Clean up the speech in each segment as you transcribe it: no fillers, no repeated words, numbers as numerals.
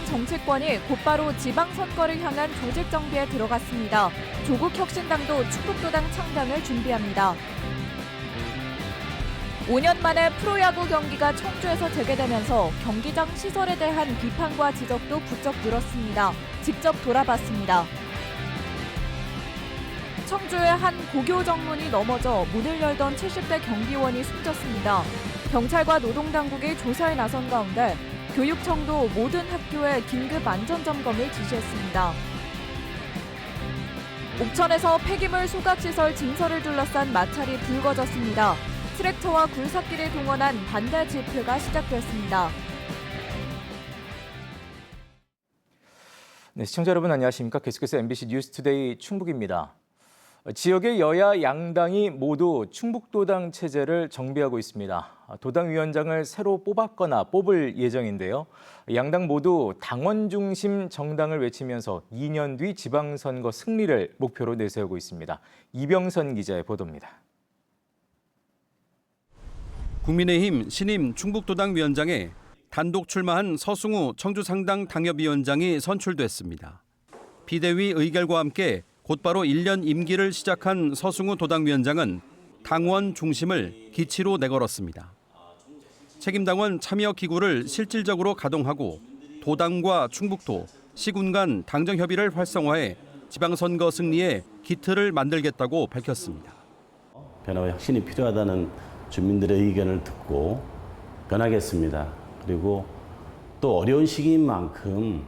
정치권이 곧바로 지방선거를 향한 조직 정비에 들어갔습니다. 조국혁신당도 충북도당 창당을 준비합니다. 5년 만에 프로야구 경기가 청주에서 재개되면서 경기장 시설에 대한 비판과 지적도 부쩍 늘었습니다. 직접 돌아봤습니다. 청주의 한 고교 정문이 넘어져 문을 열던 70대 경비원이 숨졌습니다. 경찰과 노동당국이 조사에 나선 가운데 교육청도 모든 학교에 긴급 안전점검을 지시했습니다. 옥천에서 폐기물 소각시설 증설을 둘러싼 마찰이 불거졌습니다. 트랙터와 굴삭기를 동원한 반대 집회가 시작됐습니다. 네, 시청자 여러분 안녕하십니까? 계속해서 MBC 뉴스투데이 충북입니다. 지역의 여야 양당이 모두 충북도당 체제를 정비하고 있습니다. 도당 위원장을 새로 뽑았거나 뽑을 예정인데요. 양당 모두 당원 중심 정당을 외치면서 2년 뒤 지방선거 승리를 목표로 내세우고 있습니다. 이병선 기자의 보도입니다. 국민의힘 신임 충북도당 위원장에 단독 출마한 서승우 청주상당 당협위원장이 선출됐습니다. 비대위 의결과 함께 곧바로 1년 임기를 시작한 서승우 도당위원장은 당원 중심을 기치로 내걸었습니다. 책임당원 참여 기구를 실질적으로 가동하고 도당과 충북도, 시군 간 당정협의를 활성화해 지방선거 승리에 기틀을 만들겠다고 밝혔습니다. 변화와 혁신이 필요하다는 주민들의 의견을 듣고 변하겠습니다. 그리고 또 어려운 시기인 만큼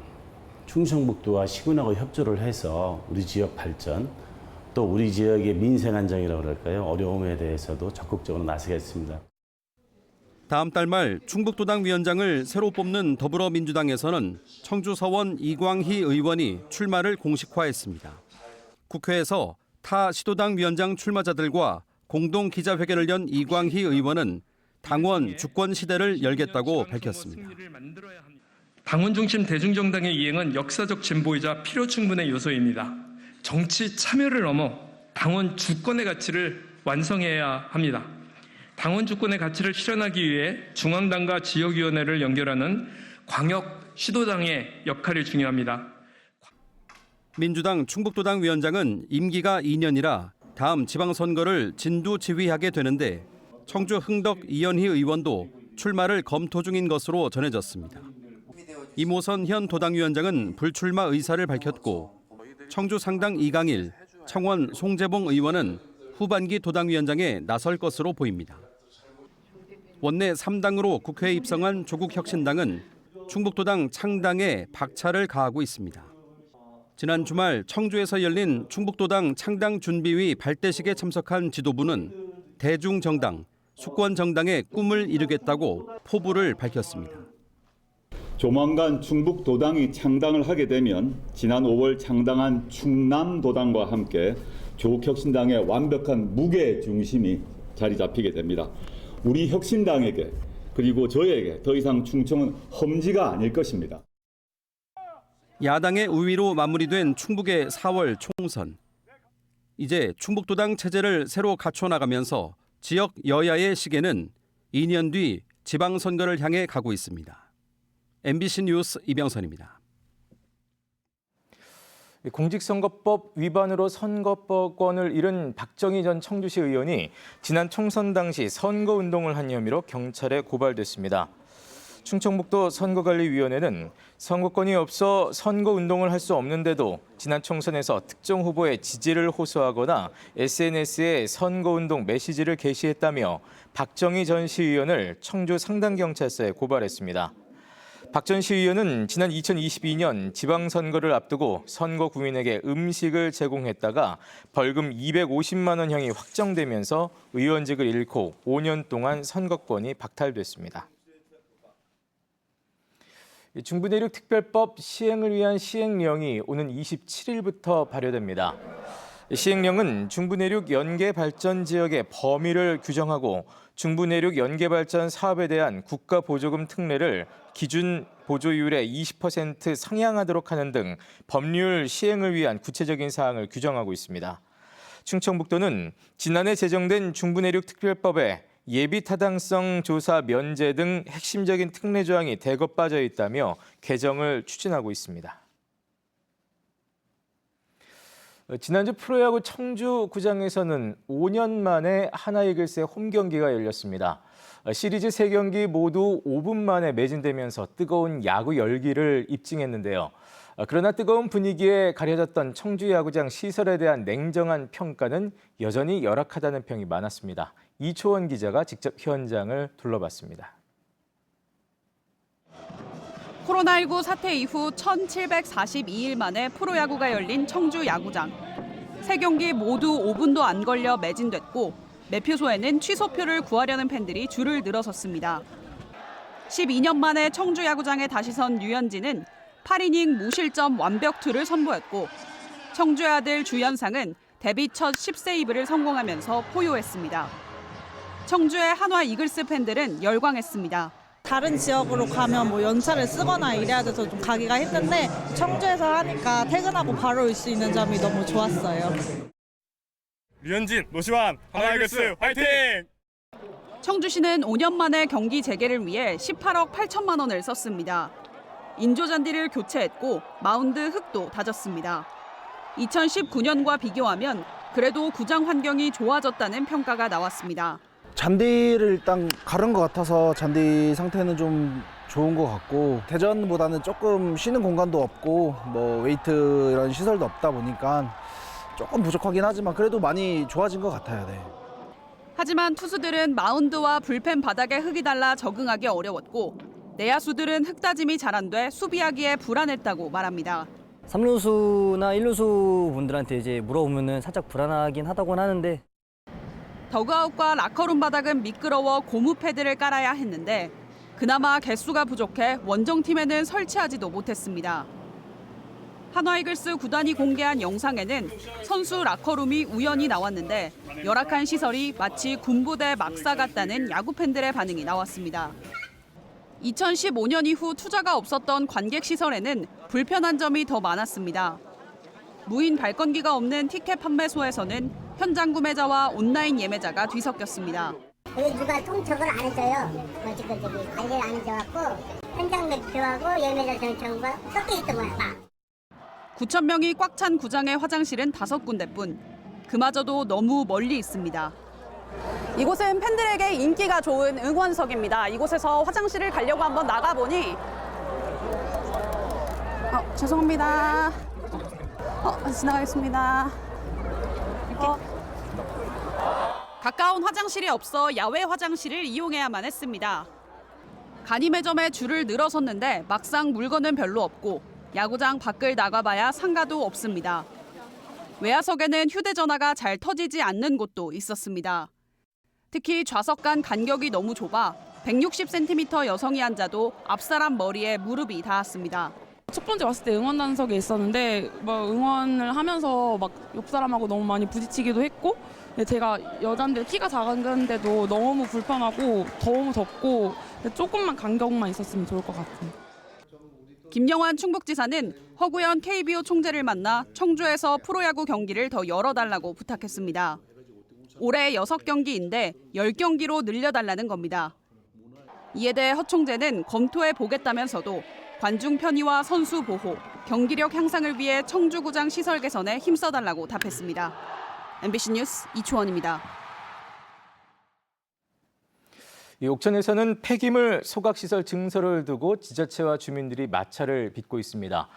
충청북도와 시군하고 협조를 해서 우리 지역 발전, 또 우리 지역의 민생 안정이라고 그럴까요? 어려움에 대해서도 적극적으로 나서겠습니다. 다음 달 말 충북도당 위원장을 새로 뽑는 더불어민주당에서는 청주 서원 이광희 의원이 출마를 공식화했습니다. 국회에서 타 시도당 위원장 출마자들과 공동 기자회견을 연 이광희 의원은 당원 주권 시대를 열겠다고 밝혔습니다. 당원 중심 대중정당의 이행은 역사적 진보이자 필요 충분의 요소입니다. 정치 참여를 넘어 당원 주권의 가치를 완성해야 합니다. 당원 주권의 가치를 실현하기 위해 중앙당과 지역위원회를 연결하는 광역 시도당의 역할이 중요합니다. 민주당 충북도당 위원장은 임기가 2년이라 다음 지방선거를 진두지휘하게 되는데 청주 흥덕 이현희 의원도 출마를 검토 중인 것으로 전해졌습니다. 이모선 현 도당위원장은 불출마 의사를 밝혔고 청주 상당 이강일, 청원 송재봉 의원은 후반기 도당위원장에 나설 것으로 보입니다. 원내 3당으로 국회에 입성한 조국혁신당은 충북도당 창당에 박차를 가하고 있습니다. 지난 주말 청주에서 열린 충북도당 창당준비위 발대식에 참석한 지도부는 대중정당, 수권정당의 꿈을 이루겠다고 포부를 밝혔습니다. 조만간 충북도당이 창당을 하게 되면 지난 5월 창당한 충남도당과 함께 조국혁신당의 완벽한 무게 중심이 자리 잡히게 됩니다. 우리 혁신당에게 그리고 저에게 더 이상 충청은 험지가 아닐 것입니다. 야당의 우위로 마무리된 충북의 4월 총선. 이제 충북도당 체제를 새로 갖춰나가면서 지역 여야의 시계는 2년 뒤 지방선거를 향해 가고 있습니다. MBC 뉴스 이병선입니다. 공직선거법 위반으로 선거권을 잃은 박정희 전 청주시 의원이 지난 총선 당시 선거운동을 한 혐의로 경찰에 고발됐습니다. 충청북도 선거관리위원회는 선거권이 없어 선거운동을 할 수 없는데도 지난 총선에서 특정 후보의 지지를 호소하거나 SNS에 선거운동 메시지를 게시했다며 박정희 전 시의원을 청주 상당경찰서에 고발했습니다. 박 전 시의원은 지난 2022년 지방선거를 앞두고 선거구민에게 음식을 제공했다가 벌금 250만 원형이 확정되면서 의원직을 잃고 5년 동안 선거권이 박탈됐습니다. 중부내륙 특별법 시행을 위한 시행령이 오는 27일부터 발효됩니다. 시행령은 중부내륙 연계발전 지역의 범위를 규정하고 중부내륙 연계발전 사업에 대한 국가보조금 특례를 기준 보조율의 20% 상향하도록 하는 등 법률 시행을 위한 구체적인 사항을 규정하고 있습니다. 충청북도는 지난해 제정된 중부내륙 특별법에 예비 타당성 조사 면제 등 핵심적인 특례 조항이 대거 빠져 있다며 개정을 추진하고 있습니다. 지난주 프로야구 청주구장에서는 5년 만에 하나이글스의 홈 경기가 열렸습니다. 시리즈 3경기 모두 5분 만에 매진되면서 뜨거운 야구 열기를 입증했는데요. 그러나 뜨거운 분위기에 가려졌던 청주 야구장 시설에 대한 냉정한 평가는 여전히 열악하다는 평이 많았습니다. 이초원 기자가 직접 현장을 둘러봤습니다. 코로나19 사태 이후 1742일 만에 프로야구가 열린 청주 야구장. 3경기 모두 5분도 안 걸려 매진됐고 매표소에는 취소표를 구하려는 팬들이 줄을 늘어섰습니다. 12년 만에 청주 야구장에 다시 선 류현진은 8이닝 무실점 완벽투를 선보였고 청주의 아들 주연상은 데뷔 첫 10세이브를 성공하면서 포효했습니다. 청주의 한화 이글스 팬들은 열광했습니다. 다른 지역으로 가면 뭐 연차를 쓰거나 이래야 돼서 좀 가기가 힘든데 청주에서 하니까 퇴근하고 바로 올 수 있는 점이 너무 좋았어요. 류현진, 노시환, 하나이글스 화이팅! 청주시는 5년 만에 경기 재개를 위해 18억 8천만 원을 썼습니다. 인조잔디를 교체했고 마운드 흙도 다졌습니다. 2019년과 비교하면 그래도 구장 환경이 좋아졌다는 평가가 나왔습니다. 잔디를 일단 가른 것 같아서 잔디 상태는 좀 좋은 것 같고 대전보다는 조금 쉬는 공간도 없고 뭐 웨이트 이런 시설도 없다 보니까 조금 부족하긴 하지만 그래도 많이 좋아진 것 같아요. 네. 하지만 투수들은 마운드와 불펜 바닥에 흙이 달라 적응하기 어려웠고 내야수들은 흙다짐이 잘 안 돼 수비하기에 불안했다고 말합니다. 3루수나 1루수 분들한테 이제 물어보면은 살짝 불안하긴 하다고는 하는데 더그아웃과 라커룸 바닥은 미끄러워 고무 패드를 깔아야 했는데 그나마 개수가 부족해 원정팀에는 설치하지도 못했습니다. 한화이글스 구단이 공개한 영상에는 선수 라커룸이 우연히 나왔는데 열악한 시설이 마치 군부대 막사 같다는 야구 팬들의 반응이 나왔습니다. 2015년 이후 투자가 없었던 관객시설에는 불편한 점이 더 많았습니다. 무인 발권기가 없는 티켓 판매소에서는 현장 구매자와 온라인 예매자가 뒤섞였습니다. 여기 누가 통첩을 안 해줘요. 지금 관리를 안 해줘갖고 현장 매표하고 예매자 전청과 섞여 있던 거야. 9천 명이 꽉 찬 구장의 화장실은 5군데뿐. 그마저도 너무 멀리 있습니다. 이곳은 팬들에게 인기가 좋은 응원석입니다. 이곳에서 화장실을 가려고 한번 나가보니 죄송합니다. 지나가겠습니다. 가까운 화장실이 없어 야외 화장실을 이용해야만 했습니다. 간이매점에 줄을 늘어섰는데 막상 물건은 별로 없고 야구장 밖을 나가봐야 상가도 없습니다. 외야석에는 휴대전화가 잘 터지지 않는 곳도 있었습니다. 특히 좌석 간 간격이 너무 좁아 160cm 여성이 앉아도 앞사람 머리에 무릎이 닿았습니다. 첫 번째 왔을 때 응원단석에 있었는데 응원을 하면서 옆 사람하고 너무 많이 부딪히기도 했고 제가 여잔데 키가 작은데도 너무 불편하고 너무 덥고 조금만 간격만 있었으면 좋을 것 같아요. 김영환 충북지사는 허구현 KBO 총재를 만나 청주에서 프로야구 경기를 더 열어달라고 부탁했습니다. 올해 6경기인데 10경기로 늘려달라는 겁니다. 이에 대해 허 총재는 검토해 보겠다면서도 관중 편의와 선수 보호, 경기력 향상을 위해 청주구장 시설 개선에 힘써달라고 답했습니다. MBC 뉴스 이초원입니다. 옥천에서는 폐기물 소각시설 증설을 두고 지자체와 주민들이 마찰을 빚고 있습니다.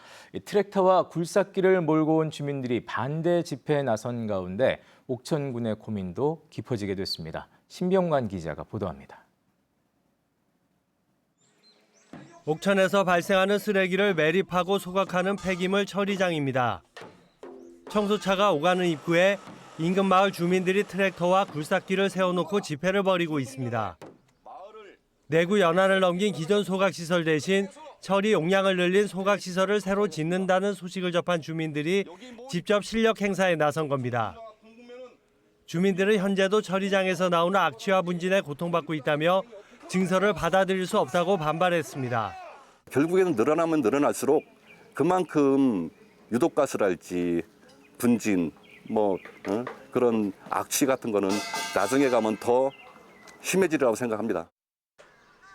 트랙터와 굴삭기를 몰고 온 주민들이 반대 집회에 나선 가운데 옥천군의 고민도 깊어지게 됐습니다. 신병관 기자가 보도합니다. 옥천에서 발생하는 쓰레기를 매립하고 소각하는 폐기물 처리장입니다. 청소차가 오가는 입구에 인근 마을 주민들이 트랙터와 굴삭기를 세워놓고 집회를 벌이고 있습니다. 내구 연한을 넘긴 기존 소각시설 대신 처리 용량을 늘린 소각시설을 새로 짓는다는 소식을 접한 주민들이 직접 실력 행사에 나선 겁니다. 주민들은 현재도 처리장에서 나오는 악취와 분진에 고통받고 있다며 증설을 받아들일 수 없다고 반발했습니다. 결국에는 늘어나면 늘어날수록 그만큼 유독가스랄지 분진, 그런 악취 같은 거는 나중에 가면 더 심해지리라고 생각합니다.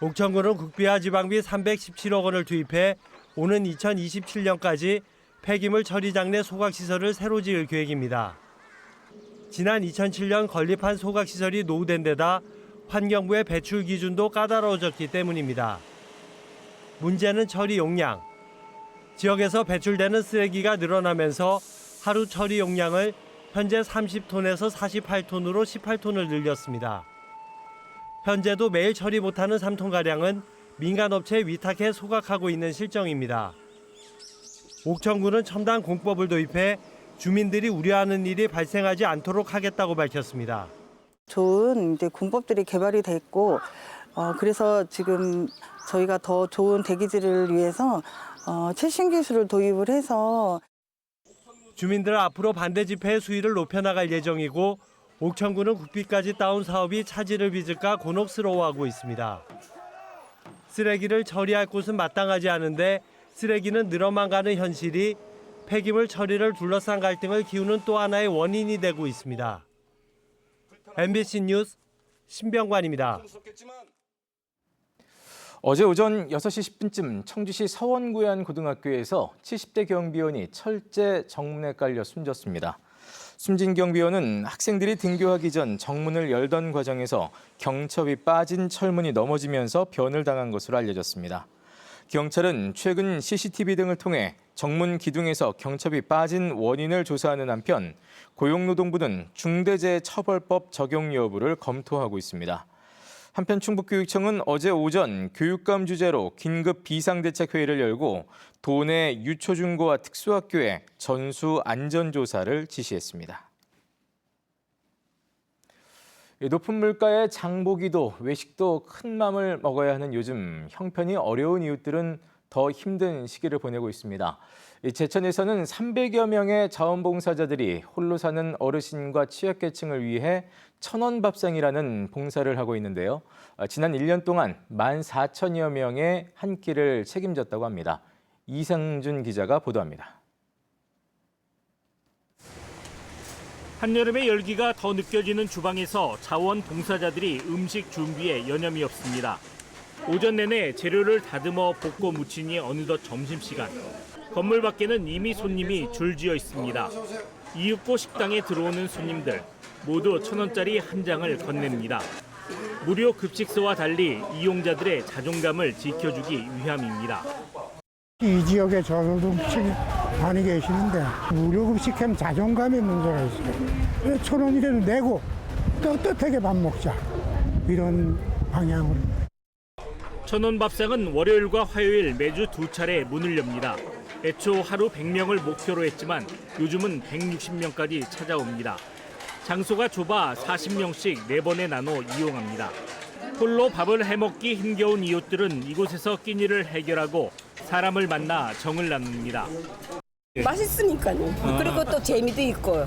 옥천군은 국비와 지방비 317억 원을 투입해 오는 2027년까지 폐기물 처리 장내 소각시설을 새로 지을 계획입니다. 지난 2007년 건립한 소각시설이 노후된 데다 환경부의 배출 기준도 까다로워졌기 때문입니다. 문제는 처리 용량. 지역에서 배출되는 쓰레기가 늘어나면서 하루 처리 용량을 현재 30톤에서 48톤으로 18톤을 늘렸습니다. 현재도 매일 처리 못하는 3톤가량은 민간업체에 위탁해 소각하고 있는 실정입니다. 옥천군은 첨단 공법을 도입해 주민들이 우려하는 일이 발생하지 않도록 하겠다고 밝혔습니다. 좋은 이제 공법들이 개발이 됐고 그래서 지금 저희가 더 좋은 대기질을 위해서 최신 기술을 도입을 해서 주민들 앞으로 반대 집회의 수위를 높여나갈 예정이고 옥천군은 국비까지 따온 사업이 차질을 빚을까 곤혹스러워하고 있습니다. 쓰레기를 처리할 곳은 마땅하지 않은데 쓰레기는 늘어만 가는 현실이 폐기물 처리를 둘러싼 갈등을 키우는 또 하나의 원인이 되고 있습니다. MBC 뉴스 신병관입니다. 어제 오전 6시 10분쯤 청주시 서원구의 한 고등학교에서 70대 경비원이 철제 정문에 깔려 숨졌습니다. 숨진 경비원은 학생들이 등교하기 전 정문을 열던 과정에서 경첩이 빠진 철문이 넘어지면서 변을 당한 것으로 알려졌습니다. 경찰은 최근 CCTV 등을 통해 정문 기둥에서 경첩이 빠진 원인을 조사하는 한편 고용노동부는 중대재해처벌법 적용 여부를 검토하고 있습니다. 한편 충북교육청은 어제 오전 교육감 주재로 긴급 비상대책회의를 열고 도내 유초중고와 특수학교에 전수 안전조사를 지시했습니다. 높은 물가에 장보기도 외식도 큰 맘을 먹어야 하는 요즘 형편이 어려운 이웃들은 더 힘든 시기를 보내고 있습니다. 제천에서는 300여 명의 자원봉사자들이 홀로 사는 어르신과 취약계층을 위해 천원밥상이라는 봉사를 하고 있는데요. 지난 1년 동안 14,000여 명의 한 끼를 책임졌다고 합니다. 이상준 기자가 보도합니다. 한여름의 열기가 더 느껴지는 주방에서 자원봉사자들이 음식 준비에 여념이 없습니다. 오전 내내 재료를 다듬어 볶고 무치니 어느덧 점심시간. 건물 밖에는 이미 손님이 줄지어 있습니다. 이윽고 식당에 들어오는 손님들 모두 1,000원짜리 한 장을 건넵니다. 무료 급식소와 달리 이용자들의 자존감을 지켜주기 위함입니다. 이 지역에 저소득층이 많이 계시는데 무료 급식하면 자존감에 문제가 있어요. 1,000원이라도 내고 떳떳하게 밥 먹자 이런 방향으로. 1,000원 밥상은 월요일과 화요일 매주 2차례 문을 엽니다. 애초 하루 100명을 목표로 했지만 요즘은 160명까지 찾아옵니다. 장소가 좁아 40명씩 4번에 나눠 이용합니다. 홀로 밥을 해먹기 힘겨운 이웃들은 이곳에서 끼니를 해결하고 사람을 만나 정을 나눕니다. 맛있으니까요. 그리고 또 재미도 있고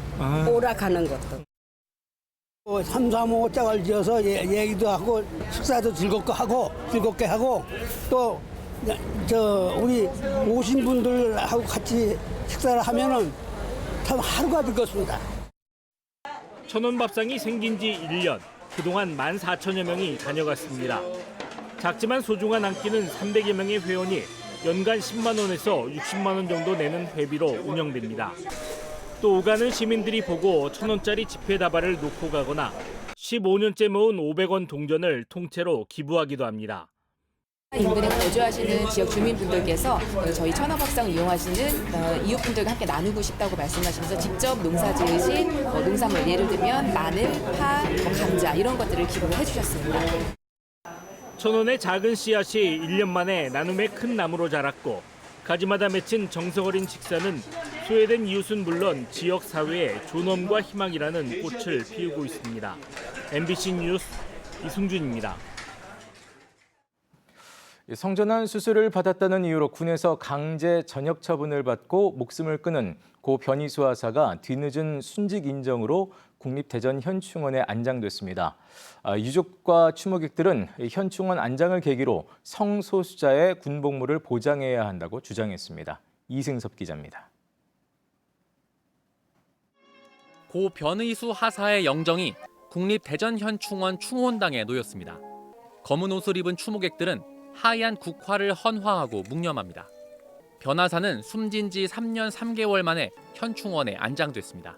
오락하는 것도. 3, 4, 5 짝을 지어서 얘기도 하고 식사도 즐겁게 하고 또 우리 오신 분들하고 같이 식사를 하면은 참 하루가 즐겁습니다. 1,000원 밥상이 생긴 지 1년, 그동안 14,000여 명이 다녀갔습니다. 작지만 소중한 한 끼는 300여 명의 회원이 연간 10만 원에서 60만 원 정도 내는 회비로 운영됩니다. 또 오가는 시민들이 보고 1,000원짜리 지폐 다발을 놓고 가거나 15년째 모은 500원 동전을 통째로 기부하기도 합니다. 인근에 거주하시는 지역 주민분들께서 저희 천원밥상을 이용하시는 이웃분들과 함께 나누고 싶다고 말씀하시면서 직접 농사 지으신 농산물, 예를 들면 마늘, 파, 감자 이런 것들을 기부를 해주셨습니다. 1,000원의 작은 씨앗이 1년 만에 나눔의 큰 나무로 자랐고 가지마다 맺힌 정성 어린 식사는 소외된 이웃은 물론 지역 사회에 존엄과 희망이라는 꽃을 피우고 있습니다. MBC 뉴스 이승준입니다. 성전환 수술을 받았다는 이유로 군에서 강제 전역 처분을 받고 목숨을 끊은 고 변희수 하사가 뒤늦은 순직 인정으로 국립대전현충원에 안장됐습니다. 유족과 추모객들은 현충원 안장을 계기로 성소수자의 군복무를 보장해야 한다고 주장했습니다. 이승섭 기자입니다. 고 변의수 하사의 영정이 국립대전현충원 충원당에 놓였습니다. 검은 옷을 입은 추모객들은 하얀 국화를 헌화하고 묵념합니다. 변화사는 숨진 지 3년 3개월 만에 현충원에 안장됐습니다.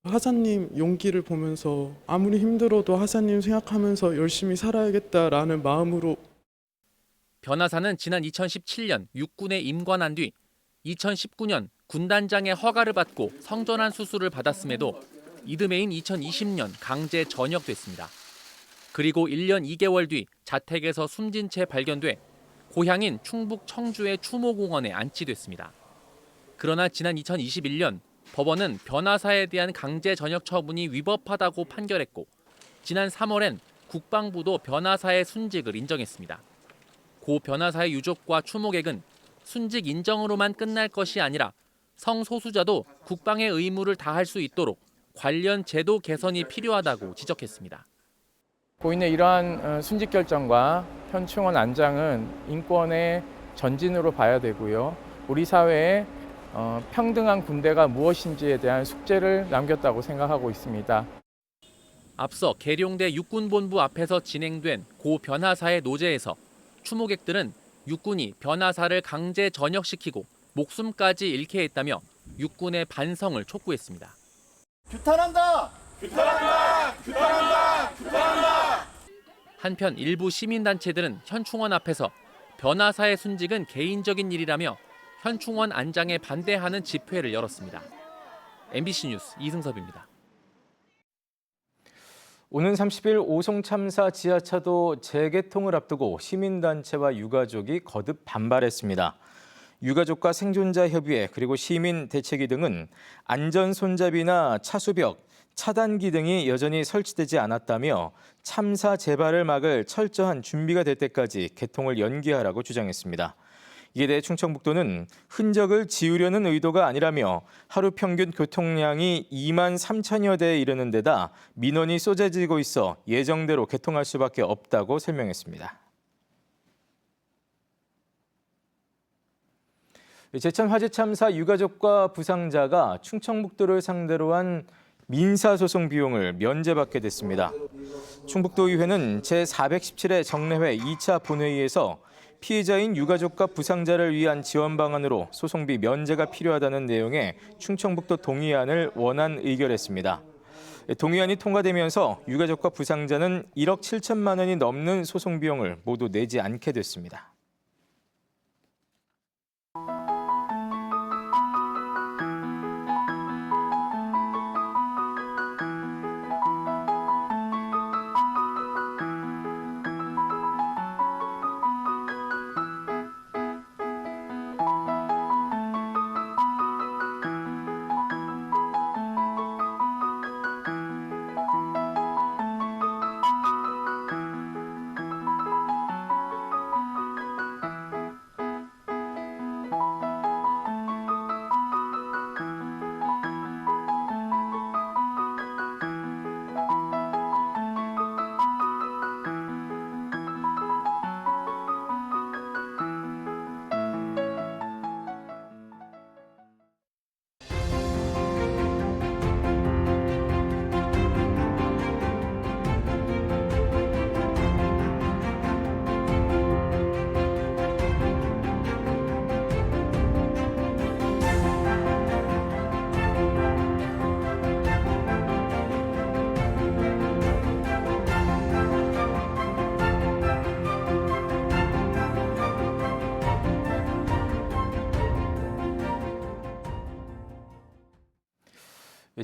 하사님 용기를 보면서 아무리 힘들어도 하사님 생각하면서 열심히 살아야겠다라는 마음으로. 변화사는 지난 2017년 육군에 임관한 뒤 2019년 군단장의 허가를 받고 성전환 수술을 받았음에도 이듬해인 2020년 강제 전역됐습니다. 그리고 1년 2개월 뒤 자택에서 숨진 채 발견돼 고향인 충북 청주의 추모공원에 안치됐습니다. 그러나 지난 2021년 법원은 변화사에 대한 강제 전역 처분이 위법하다고 판결했고 지난 3월엔 국방부도 변화사의 순직을 인정했습니다. 고 변화사의 유족과 추모객은 순직 인정으로만 끝날 것이 아니라 성소수자도 국방의 의무를 다할 수 있도록 관련 제도 개선이 필요하다고 지적했습니다. 고인의 이러한 순직 결정과 현충원 안장은 인권의 전진으로 봐야 되고요. 우리 사회에 평등한 군대가 무엇인지에 대한 숙제를 남겼다고 생각하고 있습니다. 앞서 계룡대 육군본부 앞에서 진행된 고 변화사의 노제에서 추모객들은 육군이 변화사를 강제 전역시키고 목숨까지 잃게 했다며 육군의 반성을 촉구했습니다. 규탄한다! 규탄한다! 규탄한다! 규탄한다! 한편 일부 시민단체들은 현충원 앞에서 변화사의 순직은 개인적인 일이라며 현충원 안장에 반대하는 집회를 열었습니다. MBC 뉴스 이승섭입니다. 오는 30일 오송 참사 지하차도 재개통을 앞두고 시민단체와 유가족이 거듭 반발했습니다. 유가족과 생존자협의회 그리고 시민대책위 등은 안전 손잡이나 차수벽, 차단기 등이 여전히 설치되지 않았다며 참사 재발을 막을 철저한 준비가 될 때까지 개통을 연기하라고 주장했습니다. 이에 대해 충청북도는 흔적을 지우려는 의도가 아니라며 하루 평균 교통량이 2만 3천여 대에 이르는 데다 민원이 쏟아지고 있어 예정대로 개통할 수밖에 없다고 설명했습니다. 제천 화재 참사 유가족과 부상자가 충청북도를 상대로 한 민사소송 비용을 면제받게 됐습니다. 충북도의회는 제417회 정례회 2차 본회의에서 피해자인 유가족과 부상자를 위한 지원 방안으로 소송비 면제가 필요하다는 내용의 충청북도 동의안을 원안 의결했습니다. 동의안이 통과되면서 유가족과 부상자는 1억 7천만 원이 넘는 소송 비용을 모두 내지 않게 됐습니다.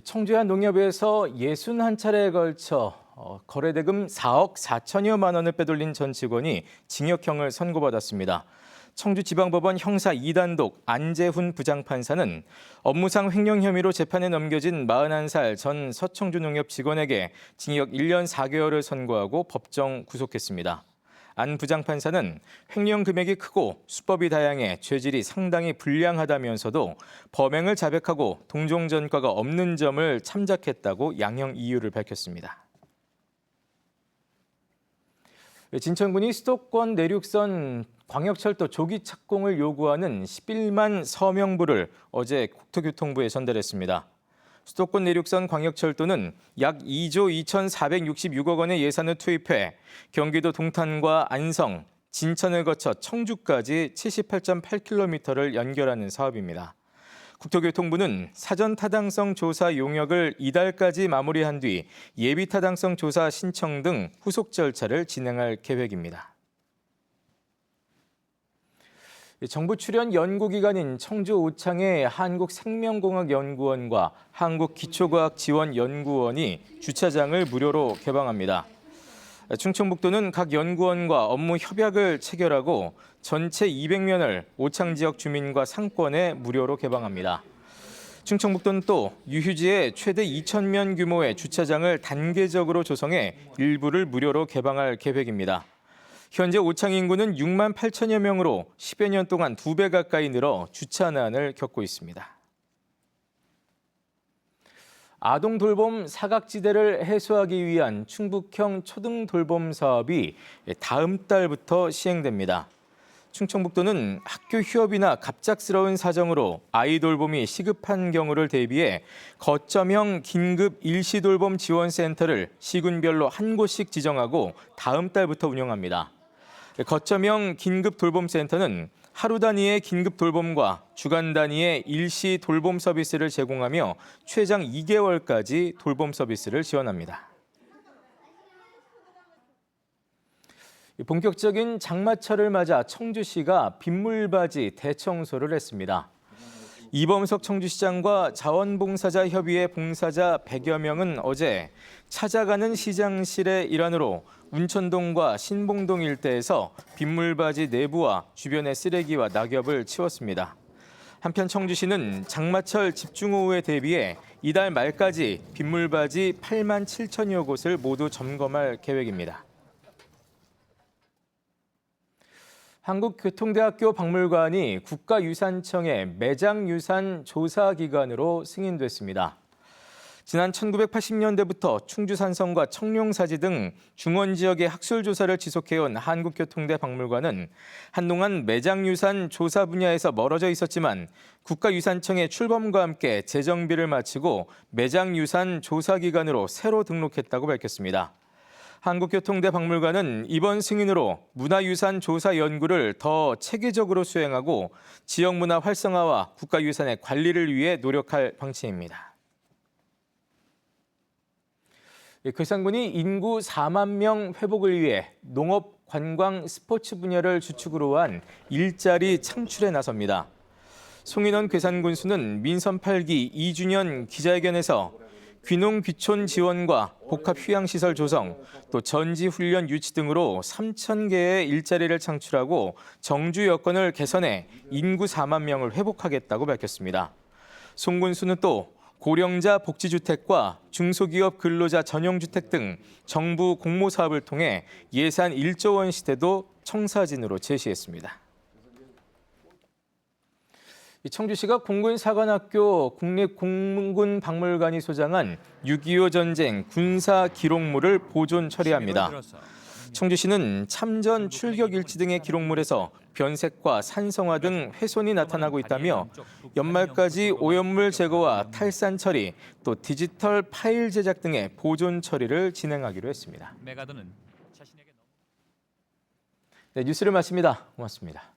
청주의 한 농협에서 61차례에 걸쳐 거래대금 4억 4천여만 원을 빼돌린 전 직원이 징역형을 선고받았습니다. 청주지방법원 형사 2단독 안재훈 부장판사는 업무상 횡령 혐의로 재판에 넘겨진 41살 전 서청주농협 직원에게 징역 1년 4개월을 선고하고 법정 구속했습니다. 안 부장판사는 횡령 금액이 크고 수법이 다양해 죄질이 상당히 불량하다면서도 범행을 자백하고 동종 전과가 없는 점을 참작했다고 양형 이유를 밝혔습니다. 진천군이 수도권 내륙선 광역철도 조기 착공을 요구하는 11만 서명부를 어제 국토교통부에 전달했습니다. 수도권 내륙선 광역철도는 약 2조 2,466억 원의 예산을 투입해 경기도 동탄과 안성, 진천을 거쳐 청주까지 78.8km를 연결하는 사업입니다. 국토교통부는 사전 타당성 조사 용역을 이달까지 마무리한 뒤 예비 타당성 조사 신청 등 후속 절차를 진행할 계획입니다. 정부 출연 연구기관인 청주 오창의 한국생명공학연구원과 한국기초과학지원연구원이 주차장을 무료로 개방합니다. 충청북도는 각 연구원과 업무 협약을 체결하고 전체 200면을 오창 지역 주민과 상권에 무료로 개방합니다. 충청북도는 또 유휴지에 최대 2,000면 규모의 주차장을 단계적으로 조성해 일부를 무료로 개방할 계획입니다. 현재 오창 인구는 6만 8천여 명으로 10여 년 동안 2배 가까이 늘어 주차난을 겪고 있습니다. 아동 돌봄 사각지대를 해소하기 위한 충북형 초등 돌봄 사업이 다음 달부터 시행됩니다. 충청북도는 학교 휴업이나 갑작스러운 사정으로 아이 돌봄이 시급한 경우를 대비해 거점형 긴급 일시돌봄 지원센터를 시군별로 한 곳씩 지정하고 다음 달부터 운영합니다. 거점형 긴급 돌봄센터는 하루 단위의 긴급 돌봄과 주간 단위의 일시 돌봄 서비스를 제공하며 최장 2개월까지 돌봄 서비스를 지원합니다. 본격적인 장마철을 맞아 청주시가 빗물바지 대청소를 했습니다. 이범석 청주시장과 자원봉사자 협의회 봉사자 100여 명은 어제 찾아가는 시장실의 일환으로 운천동과 신봉동 일대에서 빗물바지 내부와 주변의 쓰레기와 낙엽을 치웠습니다. 한편 청주시는 장마철 집중호우에 대비해 이달 말까지 빗물바지 8만 7천여 곳을 모두 점검할 계획입니다. 한국교통대학교 박물관이 국가유산청의 매장유산 조사기관으로 승인됐습니다. 지난 1980년대부터 충주산성과 청룡사지 등 중원 지역의 학술 조사를 지속해온 한국교통대 박물관은 한동안 매장유산 조사 분야에서 멀어져 있었지만 국가유산청의 출범과 함께 재정비를 마치고 매장유산 조사기관으로 새로 등록했다고 밝혔습니다. 한국교통대 박물관은 이번 승인으로 문화유산 조사 연구를 더 체계적으로 수행하고 지역문화 활성화와 국가유산의 관리를 위해 노력할 방침입니다. 괴산군이 인구 4만 명 회복을 위해 농업, 관광, 스포츠 분야를 주축으로 한 일자리 창출에 나섭니다. 송인원 괴산군수는 민선 8기 2주년 기자회견에서 귀농 귀촌 지원과 복합 휴양시설 조성, 또 전지 훈련 유치 등으로 3,000개의 일자리를 창출하고 정주 여건을 개선해 인구 4만 명을 회복하겠다고 밝혔습니다. 송 군수는 또 고령자 복지주택과 중소기업 근로자 전용주택 등 정부 공모사업을 통해 예산 1조 원 시대도 청사진으로 제시했습니다. 청주시가 공군사관학교 국립공군박물관이 소장한 6.25 전쟁 군사 기록물을 보존 처리합니다. 청주시는 참전 출격 일지 등의 기록물에서 변색과 산성화 등 훼손이 나타나고 있다며 연말까지 오염물 제거와 탈산 처리, 또 디지털 파일 제작 등의 보존 처리를 진행하기로 했습니다. 네, 뉴스를 마칩니다. 고맙습니다.